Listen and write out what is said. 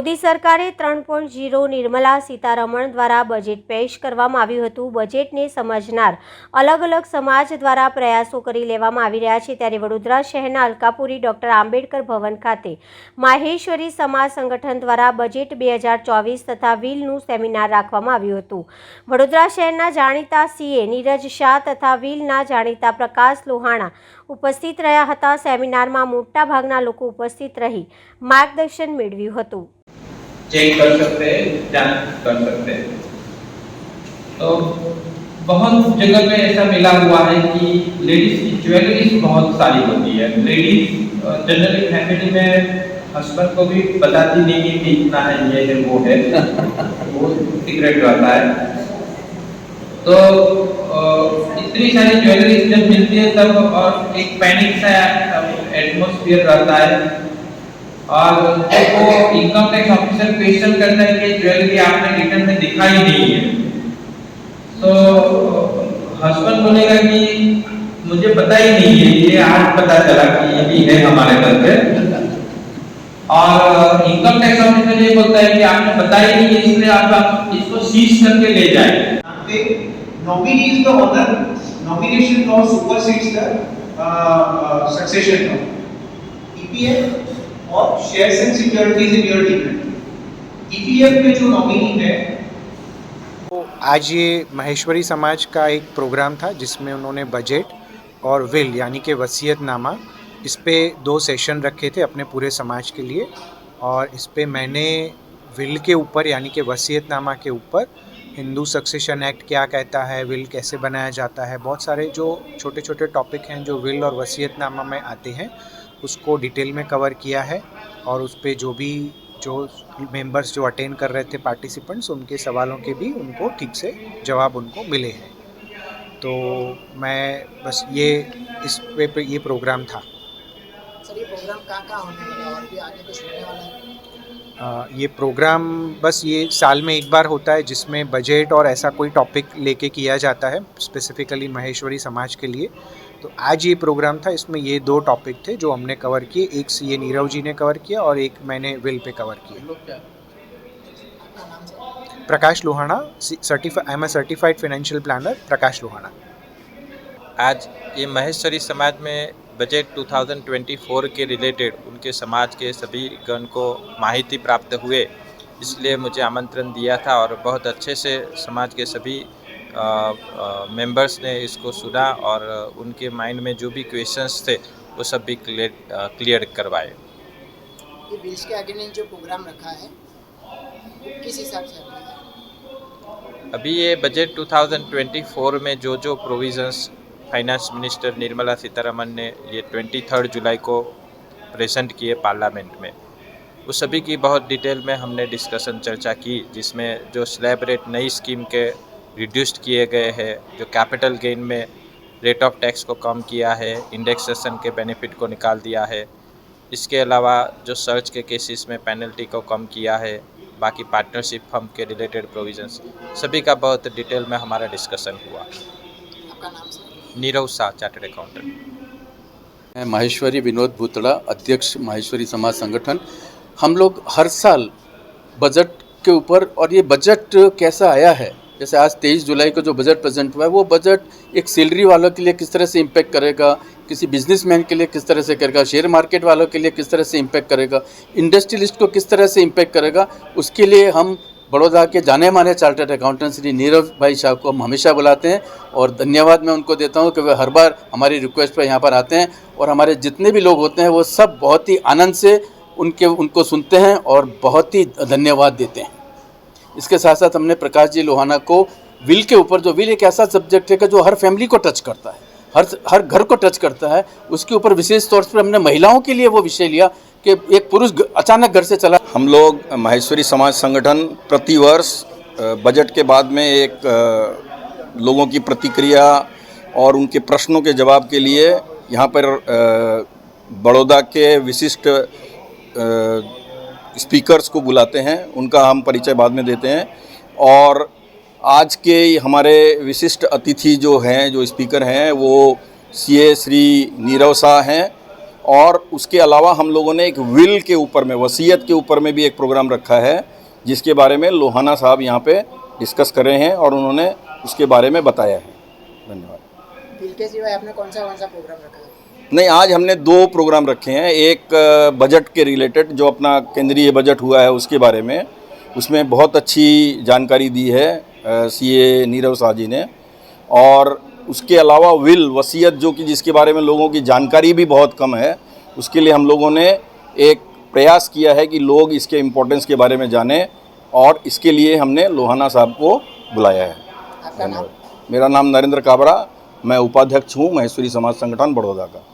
મોદી સરકારે 3.0 નિર્મલા સીતારમણ દ્વારા બજેટ પેશ કરવામાં આવ્યું હતું। બજેટને સમજનાર અલગ અલગ સમાજ દ્વારા પ્રયાસો કરી લેવામાં આવી રહ્યા છે। ત્યારે વડોદરા શહેરના અલકાપુરી ડૉક્ટર આંબેડકર ભવન ખાતે માહેશ્વરી સમાજ સંગઠન દ્વારા બજેટ 2024 તથા વ્હીલનું સેમિનાર રાખવામાં આવ્યું હતું। વડોદરા શહેરના જાણીતા સીએ નીરજ શાહ તથા વ્હીલના જાણીતા પ્રકાશ લોહાણા ઉપસ્થિત રહ્યા હતા। સેમિનારમાં મોટા ભાગના લોકો ઉપસ્થિત રહી मार्गदर्शन मेळव्યું હતું। चेक कर सकते हैं, जांच कर सकते हैं। तो बहुत जगह पे ऐसा मिला हुआ है कि लेडीज की ज्वेलरीज बहुत सारी होती है। लेडीज जनरली फैमिली में हस्बैंड को भी बताती नहीं कि इतना है, ये है, वो है, वो सीक्रेट रहता है। तो इतनी सारी ज्वेलरीज जब मिलती है तब और एक पैनिक सा एटमॉस्फेयर रहता है और वो इनकम टैक्स ऑफिसर क्वेश्चन करता है कि ज्वेलरी आपने रिटर्न में दिखाई नहीं है। तो हस्बैंड बोलेगा कि मुझे पता ही नहीं है, ये आज पता चला कि ये भी है हमारे घर पे। और इनकम टैक्स ऑफिसर ये बोलता है कि आपने बताया ही नहीं है, इसलिए आप इसको सीज करके ले जाए। Nominee is the owner. Nomination law supersedes the succession law. EPF और shares and securities in your team. EPF में जो नॉमिनी है तो आज ये महेश्वरी समाज का एक प्रोग्राम था जिसमें उन्होंने बजट और विल यानी कि वसीयतनामा इस पे 2 सेशन रखे थे अपने पूरे समाज के लिए। और इस पे मैंने विल के ऊपर यानी कि वसीयतनामा के ऊपर हिंदू सक्सेशन एक्ट क्या कहता है, विल कैसे बनाया जाता है, बहुत सारे जो छोटे छोटे टॉपिक हैं जो विल और वसीयतनामा में आते हैं उसको डिटेल में कवर किया है। और उस पे जो मेंबर्स जो अटेंड कर रहे थे पार्टिसिपेंट्स, उनके सवालों के भी उनको ठीक से जवाब उनको मिले हैं। तो मैं बस इस पे ये प्रोग्राम था। सर ये प्रोग्राम कहाँ होने वाला है और भी आगे कुछ होने वाला है? ये प्रोग्राम बस ये साल में एक बार होता है जिसमें बजट और ऐसा कोई टॉपिक लेके किया जाता है स्पेसिफिकली महेश्वरी समाज के लिए। तो आज ये प्रोग्राम था, इसमें ये 2 टॉपिक थे जो हमने कवर किए। एक सीए नीरव जी ने कवर किया और एक मैंने विल पे कवर किया। Prakash Lohana, I am a certified financial planner, Prakash Lohana. आज ये महेश्वरी समाज में बजट 2024 के रिलेटेड उनके समाज के सभी गण को माहिती प्राप्त हुए, इसलिए मुझे आमंत्रण दिया था और बहुत अच्छे से समाज के सभी मेंबर्स ने इसको सुना और उनके माइंड में जो भी क्वेश्चंस थे वो सब भी क्लियर करवाए। ये बिल्स के अगेंस्ट जो प्रोग्राम रखा है वो किस हिसाब से है? अभी ये बजट 2024 में जो provisions finance minister Nirmala Sitharaman ने ये 23 जुलाई को प्रेजेंट किए पार्लियामेंट में, उस सभी की बहुत डिटेल में हमने डिस्कशन चर्चा की, जिसमें जो स्लैब रेट नई स्कीम के रिड्यूस्ड किए गए हैं, जो कैपिटल गेन में रेट ऑफ टैक्स को कम किया है, इंडेक्सेशन के बेनिफिट को निकाल दिया है। इसके अलावा जो सर्च के केसेस में पेनल्टी को कम किया है, बाकी पार्टनरशिप फर्म के रिलेटेड प्रोविजंस, सभी का बहुत डिटेल में हमारा डिस्कशन हुआ। आपका नाम sir? Nirav Shah, chartered accountant. मैं माहेश्वरी विनोद भूतड़ा, अध्यक्ष माहेश्वरी समाज संगठन। हम लोग हर साल बजट के ऊपर, और ये बजट कैसा आया है, जैसे आज 23 जुलाई को जो बजट प्रेजेंट हुआ है, वो बजट एक सैलरी वालों के लिए किस तरह से इम्पैक्ट करेगा, किसी बिजनेसमैन के लिए किस तरह से करेगा, शेयर मार्केट वालों के लिए किस तरह से इम्पैक्ट करेगा, इंडस्ट्रियलिस्ट को किस तरह से इम्पैक्ट करेगा, उसके लिए हम बड़ौदा के जाने माने चार्टर्ड अकाउंटेंट श्री नीरव भाई शाह को हम हमेशा बुलाते हैं और धन्यवाद मैं उनको देता हूं कि वे हर बार हमारी रिक्वेस्ट पर यहाँ पर आते हैं। और हमारे जितने भी लोग होते हैं वो सब बहुत ही आनंद से उनको सुनते हैं और बहुत ही धन्यवाद देते हैं। इसके साथ साथ हमने प्रकाश जी लोहाना को विल के ऊपर, जो विल एक ऐसा सब्जेक्ट है कि जो हर फैमिली को टच करता है, हर घर को टच करता है, उसके ऊपर विशेष तौर पर हमने महिलाओं के लिए वो विषय लिया कि एक पुरुष अचानक घर से चला। हम लोग महेश्वरी समाज संगठन प्रतिवर्ष बजट के बाद में एक लोगों की प्रतिक्रिया और उनके प्रश्नों के जवाब के लिए यहाँ पर बड़ौदा के विशिष्ट स्पीकर्स को बुलाते हैं। उनका हम परिचय बाद में देते हैं। और आज के हमारे विशिष्ट अतिथि जो हैं, जो स्पीकर हैं, वो सीए श्री नीरव शाह हैं और उसके अलावा हम लोगों ने एक विल के ऊपर में, वसीयत के ऊपर में भी एक प्रोग्राम रखा है, जिसके बारे में लोहाना साहब यहाँ पे डिस्कस कर रहे हैं और उन्होंने उसके बारे में बताया है। धन्यवाद। बिल के सिवाय आपने कौन सा प्रोग्राम रखा है? नहीं, आज हमने 2 प्रोग्राम रखे हैं। एक बजट के रिलेटेड, जो अपना केंद्रीय बजट हुआ है उसके बारे में, उसमें बहुत अच्छी जानकारी दी है सीए नीरव शाह जी ने। और उसके अलावा विल, वसीयत, जो कि जिसके बारे में लोगों की जानकारी भी बहुत कम है, उसके लिए हम लोगों ने एक प्रयास किया है कि लोग इसके इम्पोर्टेंस के बारे में जानें, और इसके लिए हमने लोहाना साहब को बुलाया है। आपका नाम? मेरा नाम नरेंद्र काबरा, मैं उपाध्यक्ष हूँ महेश्वरी समाज संगठन बड़ौदा का।